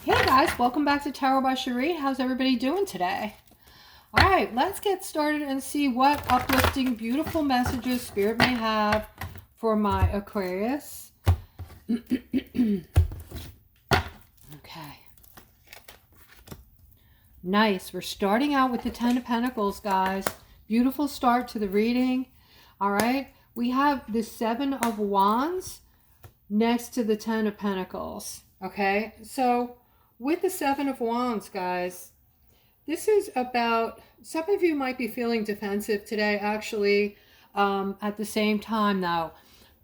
Hey guys, welcome back to Tarot by Cherie. How's everybody doing today? All right, let's get started and see what uplifting, beautiful messages Spirit may have for my Aquarius. Okay. Nice. We're starting out with the Ten of Pentacles, guys. Beautiful start to the reading. All right. We have the Seven of Wands next to the Ten of Pentacles. Okay. So with the Seven of Wands, guys, this is about, some of you might be feeling defensive today, actually. At the same time, though,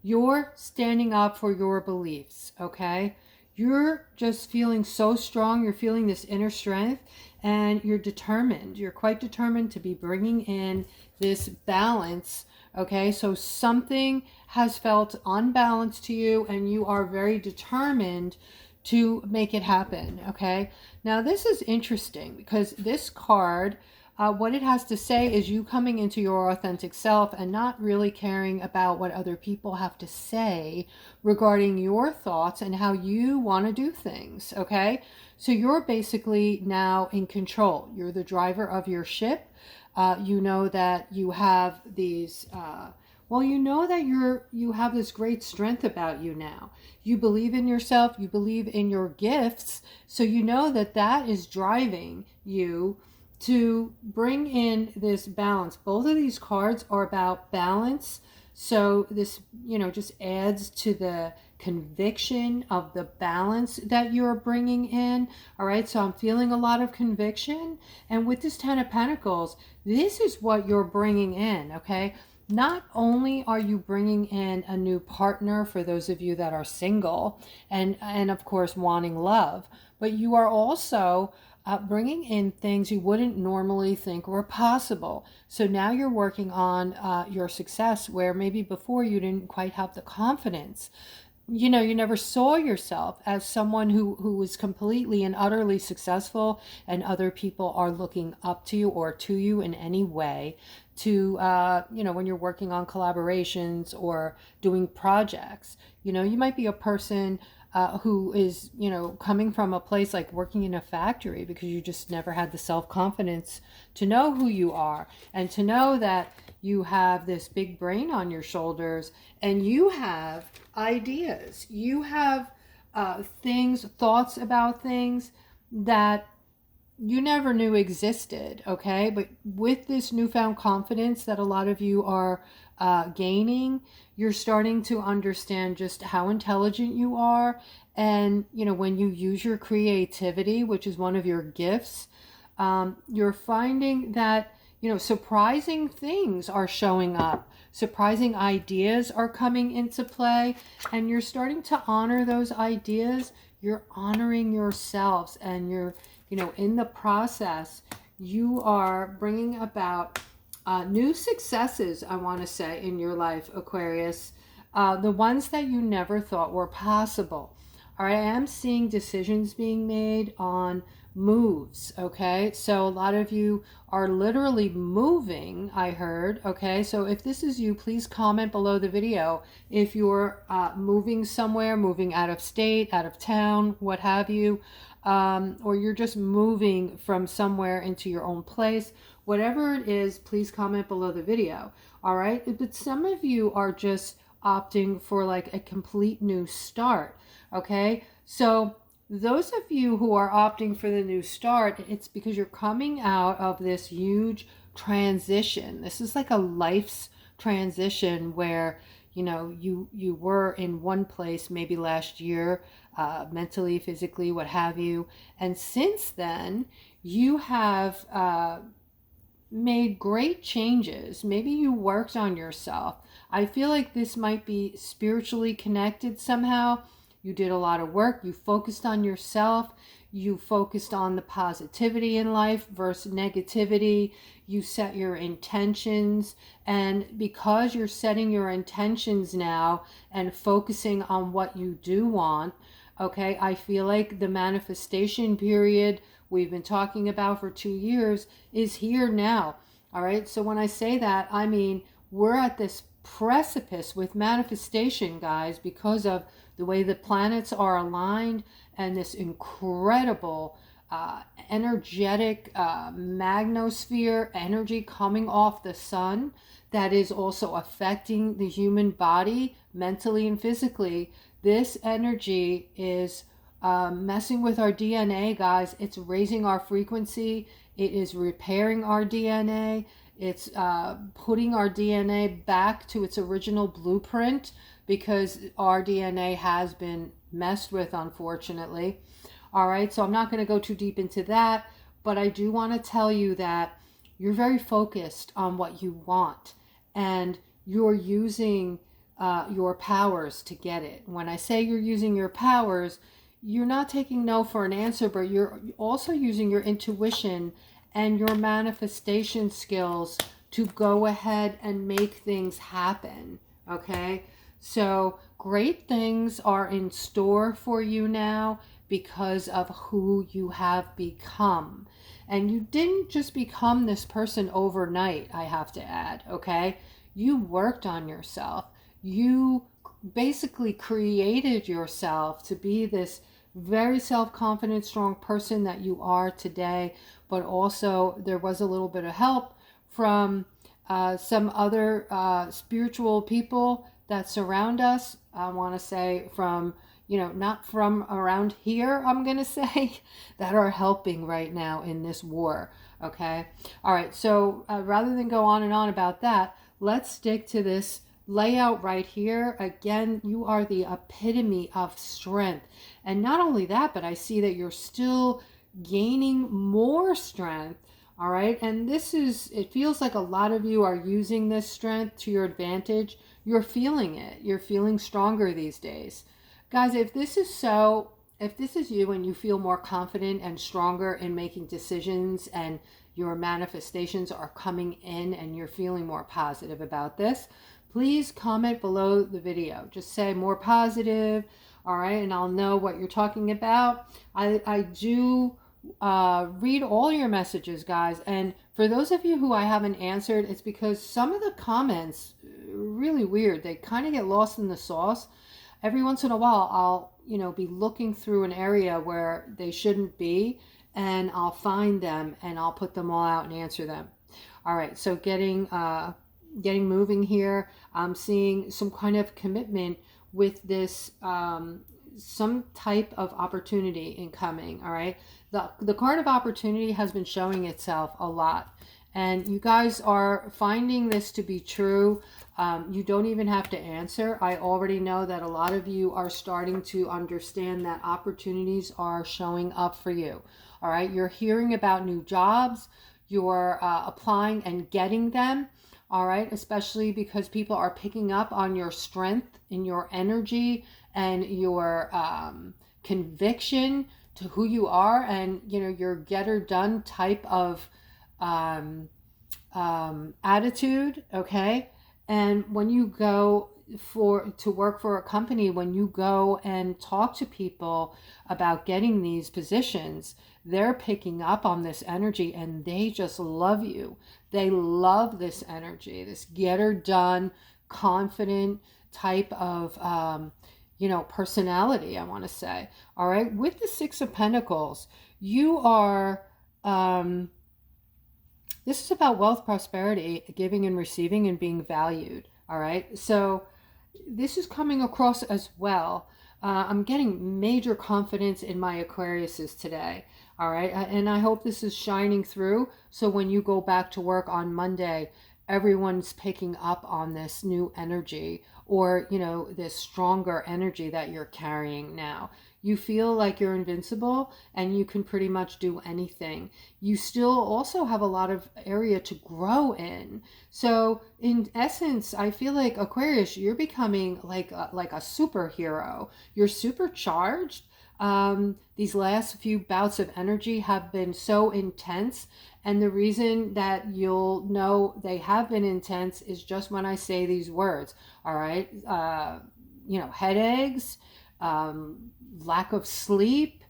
you're standing up for your beliefs, okay? You're just feeling so strong. You're feeling this inner strength, and you're determined. You're quite determined to be bringing in this balance, okay? So something has felt unbalanced to you, and you are very determined to make it happen, okay? Now, this is interesting because this card, what it has to say is you coming into your authentic self and not really caring about what other people have to say regarding your thoughts and how you want to do things, okay? So you're basically now in control. You're the driver of your ship. You know that you have these... well, you know that you have this great strength about you now. You believe in yourself. You believe in your gifts. So you know that that is driving you to bring in this balance. Both of these cards are about balance. So this, just adds to the conviction of the balance that you're bringing in. All right, so I'm feeling a lot of conviction. And with this Ten of Pentacles, this is what you're bringing in, okay? Not only are you bringing in a new partner for those of you that are single and of course wanting love, but you are also bringing in things you wouldn't normally think were possible. So now you're working on your success where maybe before you didn't quite have the confidence. You never saw yourself as someone who was completely and utterly successful, and other people are looking up to you or to you in any way to, when you're working on collaborations or doing projects. You might be a person who is, coming from a place like working in a factory because you just never had the self-confidence to know who you are and to know that you have this big brain on your shoulders and you have ideas. You have thoughts about things that you never knew existed, okay? But with this newfound confidence that a lot of you are gaining, you're starting to understand just how intelligent you are. And, when you use your creativity, which is one of your gifts, you're finding that, surprising things are showing up. Surprising ideas are coming into play, and you're starting to honor those ideas. You're honoring yourselves, and you're, in the process, you are bringing about new successes, I want to say, in your life, Aquarius. The ones that you never thought were possible. All right, I am seeing decisions being made on moves, okay? So a lot of you are literally moving, I heard, okay? So if this is you, please comment below the video if you're moving somewhere, moving out of state, out of town, what have you, or you're just moving from somewhere into your own place. Whatever it is, please comment below the video, all right? But some of you are just opting for like a complete new start, okay? So those of you who are opting for the new start, it's because you're coming out of this huge transition. This is like a life's transition where, you were in one place maybe last year, mentally, physically, what have you. And since then, you have made great changes. Maybe you worked on yourself. I feel like this might be spiritually connected somehow. You did a lot of work. You focused on yourself. You focused on the positivity in life versus negativity. You set your intentions. And because you're setting your intentions now and focusing on what you do want, okay, I feel like the manifestation period we've been talking about for 2 years is here now. All right. So when I say that, I mean, we're at this precipice with manifestation, guys, because of the way the planets are aligned, and this incredible energetic magnosphere energy coming off the sun that is also affecting the human body mentally and physically. This energy is messing with our DNA, guys. It's raising our frequency. It is repairing our DNA. It's putting our DNA back to its original blueprint, because our DNA has been messed with, unfortunately. All right, so I'm not going to go too deep into that, but I do want to tell you that you're very focused on what you want, and you're using your powers to get it. When I say you're using your powers, you're not taking no for an answer, but you're also using your intuition and your manifestation skills to go ahead and make things happen. Okay, so great things are in store for you now because of who you have become. And you didn't just become this person overnight, I have to add, okay? You worked on yourself. You basically created yourself to be this very self-confident, strong person that you are today, but also there was a little bit of help from some other spiritual people that surround us. I want to say from, not from around here, I'm going to say, that are helping right now in this war. Okay. All right. So rather than go on and on about that, let's stick to this layout right here. Again, you are the epitome of strength. And not only that, but I see that you're still gaining more strength. All right. And it feels like a lot of you are using this strength to your advantage. You're feeling it. You're feeling stronger these days. Guys, if this is you and you feel more confident and stronger in making decisions, and your manifestations are coming in and you're feeling more positive about this, please comment below the video. Just say more positive, all right, and I'll know what you're talking about. I do read all your messages, guys, and for those of you who I haven't answered, it's because some of the comments are really weird. They kind of get lost in the sauce. Every once in a while, I'll, be looking through an area where they shouldn't be, and I'll find them and I'll put them all out and answer them. All right, so getting moving here. I'm seeing some kind of commitment with this, some type of opportunity incoming. All right, the card of opportunity has been showing itself a lot, and you guys are finding this to be true. You don't even have to answer. I already know that a lot of you are starting to understand that opportunities are showing up for you. All right, you're hearing about new jobs. You're applying and getting them. All right, especially because people are picking up on your strength and your energy and your conviction to who you are, and your getter done type of attitude. Okay, and when you go to work for a company, when you go and talk to people about getting these positions, they're picking up on this energy and they just love you. They love this energy, this getter done, confident type of, personality, I want to say. All right. With the Six of Pentacles, you are, this is about wealth, prosperity, giving and receiving, and being valued. All right. So this is coming across as well. I'm getting major confidence in my Aquariuses today. All right. And I hope this is shining through. So when you go back to work on Monday, everyone's picking up on this new energy, or, this stronger energy that you're carrying now. You feel like you're invincible and you can pretty much do anything. You still also have a lot of area to grow in. So in essence, I feel like Aquarius, you're becoming like a superhero. You're supercharged. These last few bouts of energy have been so intense. And the reason that you'll know they have been intense is just when I say these words. All right. Headaches, lack of sleep,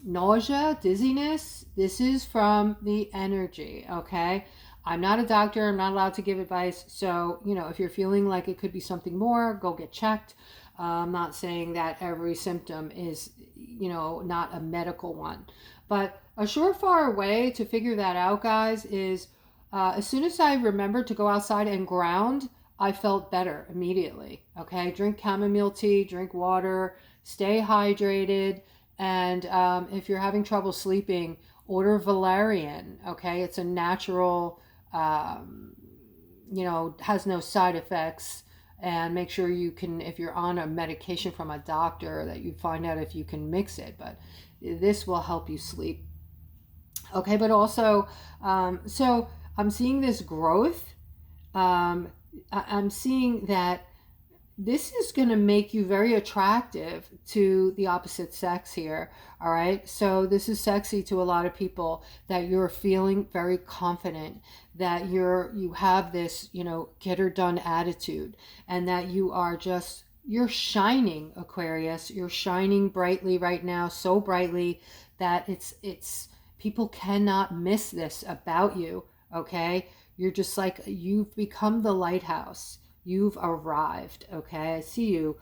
nausea, dizziness. This is from the energy. Okay. I'm not a doctor. I'm not allowed to give advice. So, if you're feeling like it could be something more, go get checked. I'm not saying that every symptom is, you know, not a medical one. But a surefire way to figure that out, guys, is as soon as I remembered to go outside and ground, I felt better immediately. Okay, drink chamomile tea, drink water, stay hydrated, and if you're having trouble sleeping, order valerian. Okay, it's a natural, you know, has no side effects. And make sure you can, if you're on a medication from a doctor, that you find out if you can mix it. But this will help you sleep. Okay, but also, so I'm seeing this growth. I'm seeing that this is going to make you very attractive to the opposite sex here. All right, so this is sexy to a lot of people, that you're feeling very confident, that you have this, you know, get her done attitude, and that you are just, you're shining, Aquarius. You're shining brightly right now, so brightly that it's people cannot miss this about you. Okay, you're just like, you've become the lighthouse. You've arrived. Okay, I see you.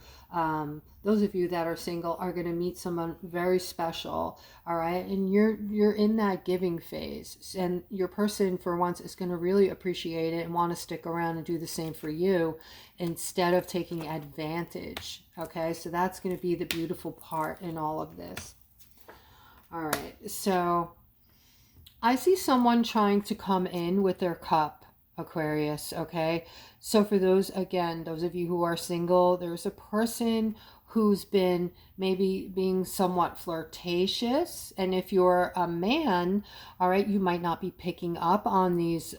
Those of you that are single are going to meet someone very special. All right, and you're in that giving phase, and your person for once is going to really appreciate it and want to stick around and do the same for you instead of taking advantage. Okay, so that's going to be the beautiful part in all of this. All right, so I see someone trying to come in with their cup, Aquarius, okay? So for those, again, those of you who are single, there's a person who's been maybe being somewhat flirtatious. And if you're a man, all right, you might not be picking up on these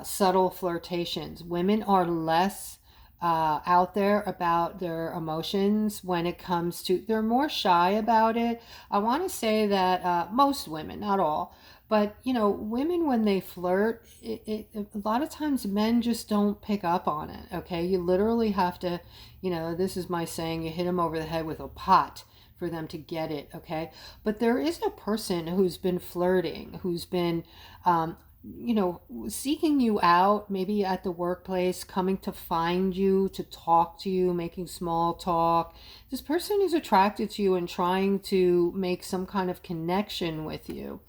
subtle flirtations. Women are less out there about their emotions when it comes to, they're more shy about it. I want to say that most women, not all, but you know, women when they flirt, a lot of times men just don't pick up on it. Okay, you literally have to, you know, this is my saying, you hit them over the head with a pot for them to get it. Okay, but there is a person who's been flirting, who's been you know, seeking you out, maybe at the workplace, coming to find you, to talk to you, making small talk. This person is attracted to you and trying to make some kind of connection with you.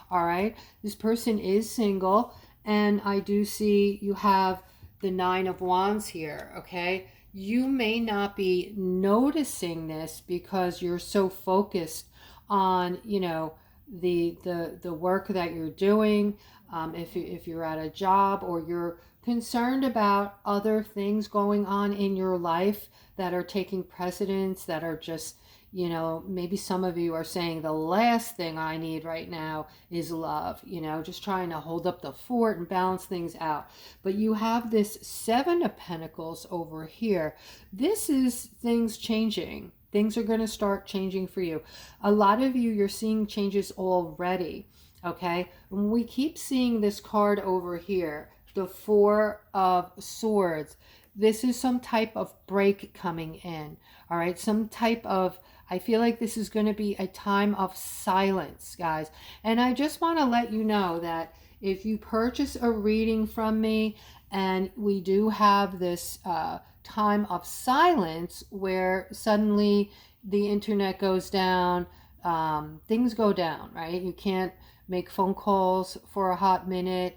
All right, this person is single, and I do see you have the Nine of Wands here. Okay, you may not be noticing this because you're so focused on, you know, the work that you're doing. If you're at a job, or you're concerned about other things going on in your life that are taking precedence, that are just, you know, maybe some of you are saying the last thing I need right now is love, you know, just trying to hold up the fort and balance things out. But you have this Seven of Pentacles over here. This is things changing. Things are going to start changing for you. A lot of you, you're seeing changes already. Okay, when we keep seeing this card over here, the Four of Swords, this is some type of break coming in. All right, some type of, I feel like this is going to be a time of silence, guys. And I just want to let you know that if you purchase a reading from me, and we do have this time of silence where suddenly the internet goes down, things go down, right? You can't make phone calls for a hot minute.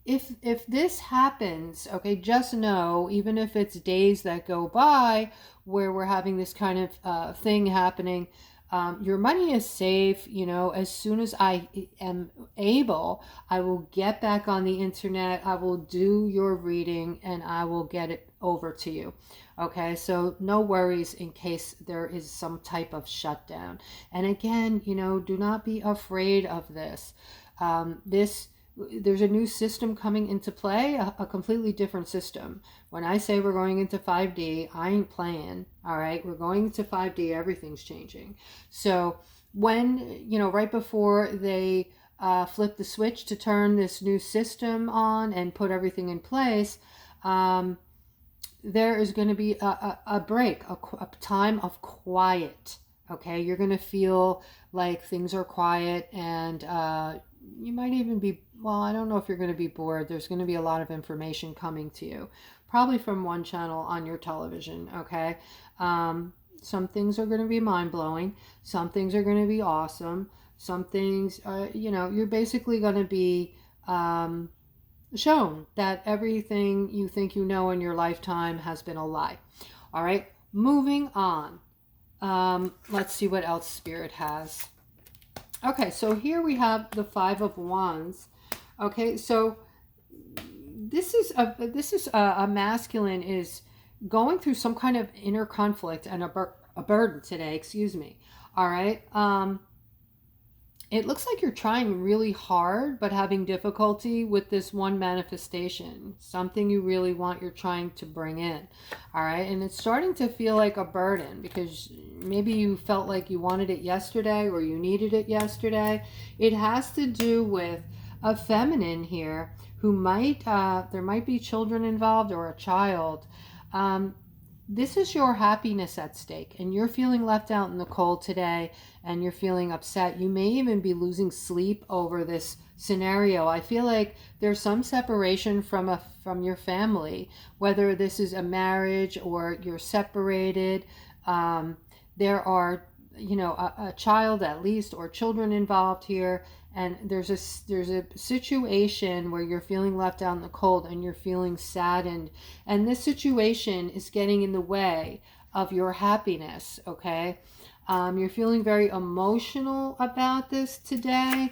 If this happens, okay, just know, even if it's days that go by where we're having this kind of thing happening, your money is safe. You know, as soon as I am able, I will get back on the internet, I will do your reading, and I will get it over to you. Okay, so no worries in case there is some type of shutdown. And again, you know, do not be afraid of this. There's a new system coming into play, a completely different system. When I say we're going into 5D, I ain't playing. All right, we're going into 5D, everything's changing. So when, you know, right before they flip the switch to turn this new system on and put everything in place, there is going to be a break, a time of quiet. Okay, you're going to feel like things are quiet, and you might even be, well, I don't know if you're going to be bored. There's going to be a lot of information coming to you, probably from one channel on your television, okay? Some things are going to be mind-blowing. Some things are going to be awesome. Some things, you know, you're basically going to be shown that everything you think you know in your lifetime has been a lie. All right, moving on. Let's see what else Spirit has. Okay, so here we have the Five of Wands. Okay, so this is a masculine is going through some kind of inner conflict and a burden today, excuse me. All right. It looks like you're trying really hard but having difficulty with this one manifestation. Something you really want, you're trying to bring in. All right, and it's starting to feel like a burden because maybe you felt like you wanted it yesterday or you needed it yesterday. It has to do with a feminine here who might, there might be children involved or a child. This is your happiness at stake, and you're feeling left out in the cold today, and you're feeling upset. You may even be losing sleep over this scenario. I feel like there's some separation from your family, whether this is a marriage or you're separated. There are, you know, a child at least or children involved here. And there's a situation where you're feeling left out in the cold and you're feeling saddened. And this situation is getting in the way of your happiness, okay? You're feeling very emotional about this today.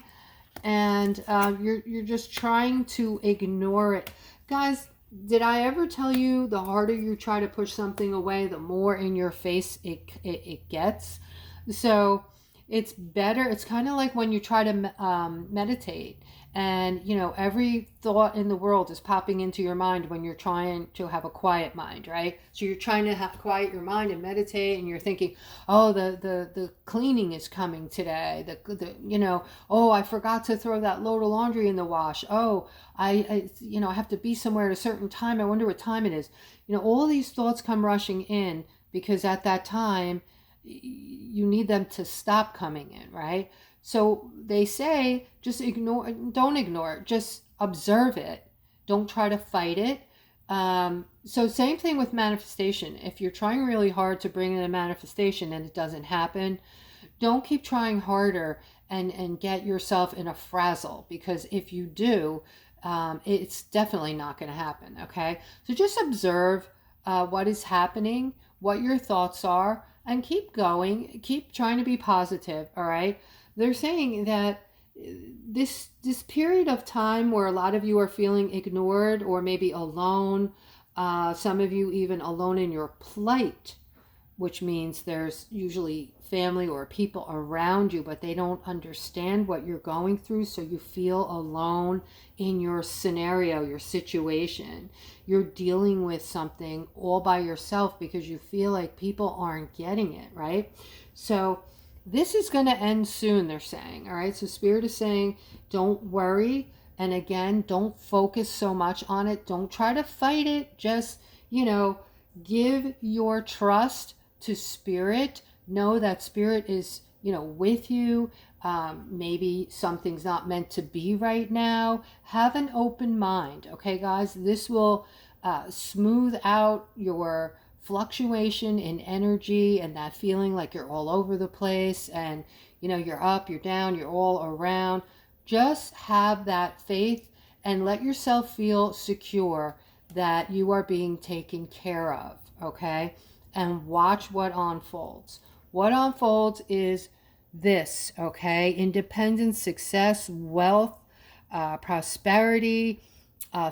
And you're just trying to ignore it. Guys, did I ever tell you the harder you try to push something away, the more in your face it gets? So it's better. It's kind of like when you try to meditate and, you know, every thought in the world is popping into your mind when you're trying to have a quiet mind, right? So you're trying to quiet your mind and meditate, and you're thinking, oh, the cleaning is coming today. The you know, oh, I forgot to throw that load of laundry in the wash. Oh, I you know, I have to be somewhere at a certain time. I wonder what time it is. You know, all these thoughts come rushing in because at that time you need them to stop coming in, right? So they say just don't ignore it, just observe it. Don't try to fight it. So same thing with manifestation. If you're trying really hard to bring in a manifestation and it doesn't happen, don't keep trying harder and get yourself in a frazzle, because if you do, it's definitely not going to happen, okay? So just observe what is happening, what your thoughts are, and keep going. Keep trying to be positive, all right? They're saying that this period of time where a lot of you are feeling ignored or maybe alone, some of you even alone in your plight, which means there's usually family or people around you, but they don't understand what you're going through, so you feel alone in your scenario, your situation. You're dealing with something all by yourself because you feel like people aren't getting it, right? So this is going to end soon, they're saying, all right? So Spirit is saying, don't worry. And again, don't focus so much on it. Don't try to fight it. Just, you know, give your trust to Spirit. Know that Spirit is, you know, with you. Maybe something's not meant to be right now. Have an open mind, okay, guys? This will smooth out your fluctuation in energy and that feeling like you're all over the place and, you know, you're up, you're down, you're all around. Just have that faith and let yourself feel secure that you are being taken care of, okay? And watch what unfolds. What unfolds is this, okay? Independence, success, wealth, prosperity,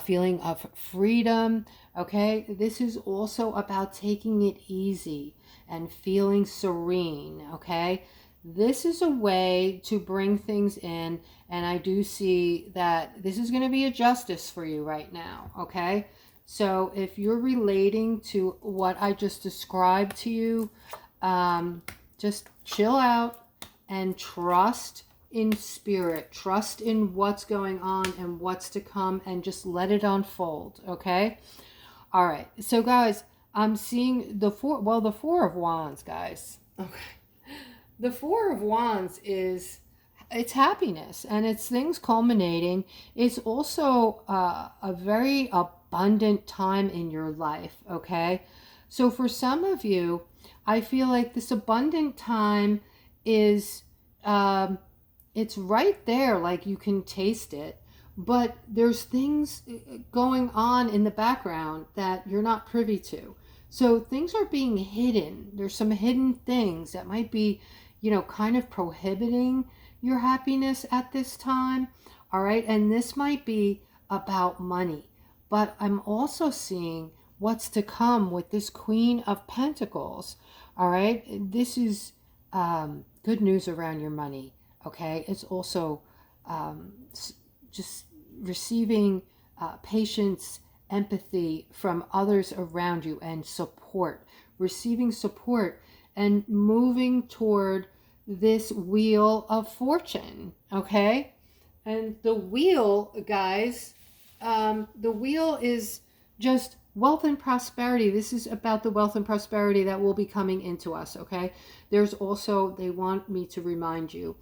feeling of freedom, okay? This is also about taking it easy and feeling serene, okay? This is a way to bring things in, and I do see that this is going to be a justice for you right now, okay? So if you're relating to what I just described to you, just chill out and trust in Spirit. Trust in what's going on and what's to come, and just let it unfold, okay? All right. So, guys, I'm seeing the Four of Wands, guys. Okay. The Four of Wands is, it's happiness and it's things culminating. It's also a very abundant abundant time in your life, okay? So for some of you, I feel like this abundant time is, it's right there, like you can taste it, but there's things going on in the background that you're not privy to. So things are being hidden. There's some hidden things that might be, you know, kind of prohibiting your happiness at this time. All right. And this might be about money, but I'm also seeing what's to come with this Queen of Pentacles. All right. This is good news around your money. Okay. It's also just receiving patience, empathy from others around you, and support, receiving support and moving toward this wheel of fortune. Okay. And the wheel, guys, the wheel is just wealth and prosperity. This is about the wealth and prosperity that will be coming into us. Okay. There's also, they want me to remind you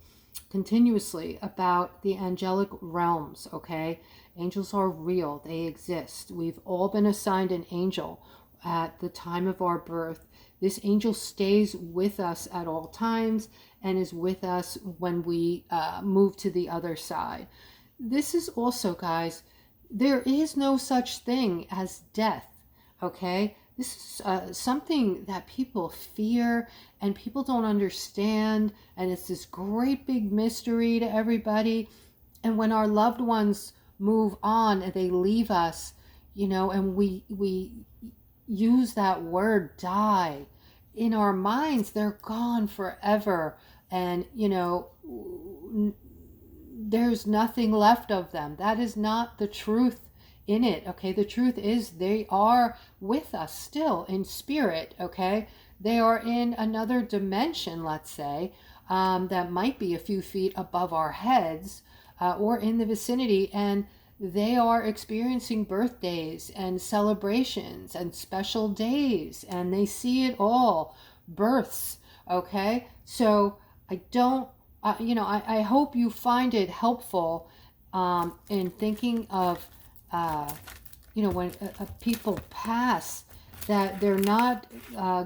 continuously about the angelic realms. Okay. Angels are real. They exist. We've all been assigned an angel at the time of our birth. This angel stays with us at all times and is with us when we move to the other side. This is also, guys, there is no such thing as death. Okay. This is something that people fear and people don't understand, and it's this great big mystery to everybody. And when our loved ones move on and they leave us, you know, and we use that word die, in our minds they're gone forever, and you know, there's nothing left of them. That is not the truth in it. Okay, the truth is they are with us still in spirit. Okay, they are in another dimension, let's say, that might be a few feet above our heads, or in the vicinity, and they are experiencing birthdays and celebrations and special days, and they see it all, births. Okay, so I don't you know, I hope you find it helpful in thinking of you know, when people pass, that they're not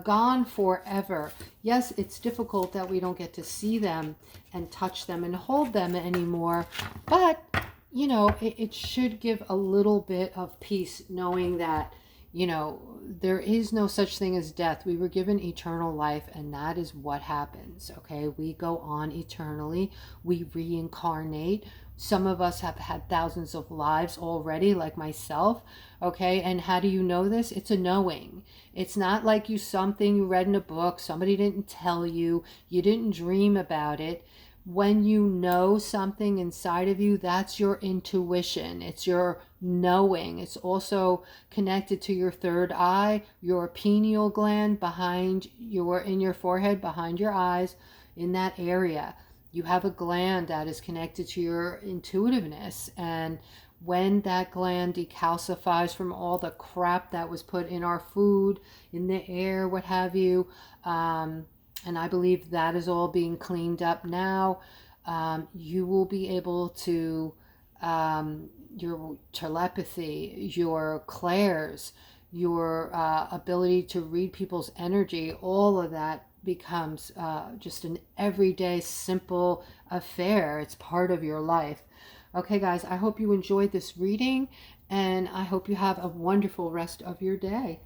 gone forever. Yes, it's difficult that we don't get to see them and touch them and hold them anymore, but you know, it should give a little bit of peace knowing that, you know, there is no such thing as death. We were given eternal life, and that is what happens. Okay, we go on eternally, we reincarnate. Some of us have had thousands of lives already, like myself. Okay, and how do you know this? It's a knowing. It's not like something you read in a book, somebody didn't tell you, you didn't dream about it. When you know something inside of you, that's your intuition. It's your knowing. It's also connected to your third eye, your pineal gland behind in your forehead, behind your eyes, in that area. You have a gland that is connected to your intuitiveness, and when that gland decalcifies from all the crap that was put in our food, in the air, what have you, and I believe that is all being cleaned up now, you will be able to, your telepathy, your clairs, your ability to read people's energy, all of that becomes just an everyday simple affair. It's part of your life. Okay, guys, I hope you enjoyed this reading, and I hope you have a wonderful rest of your day.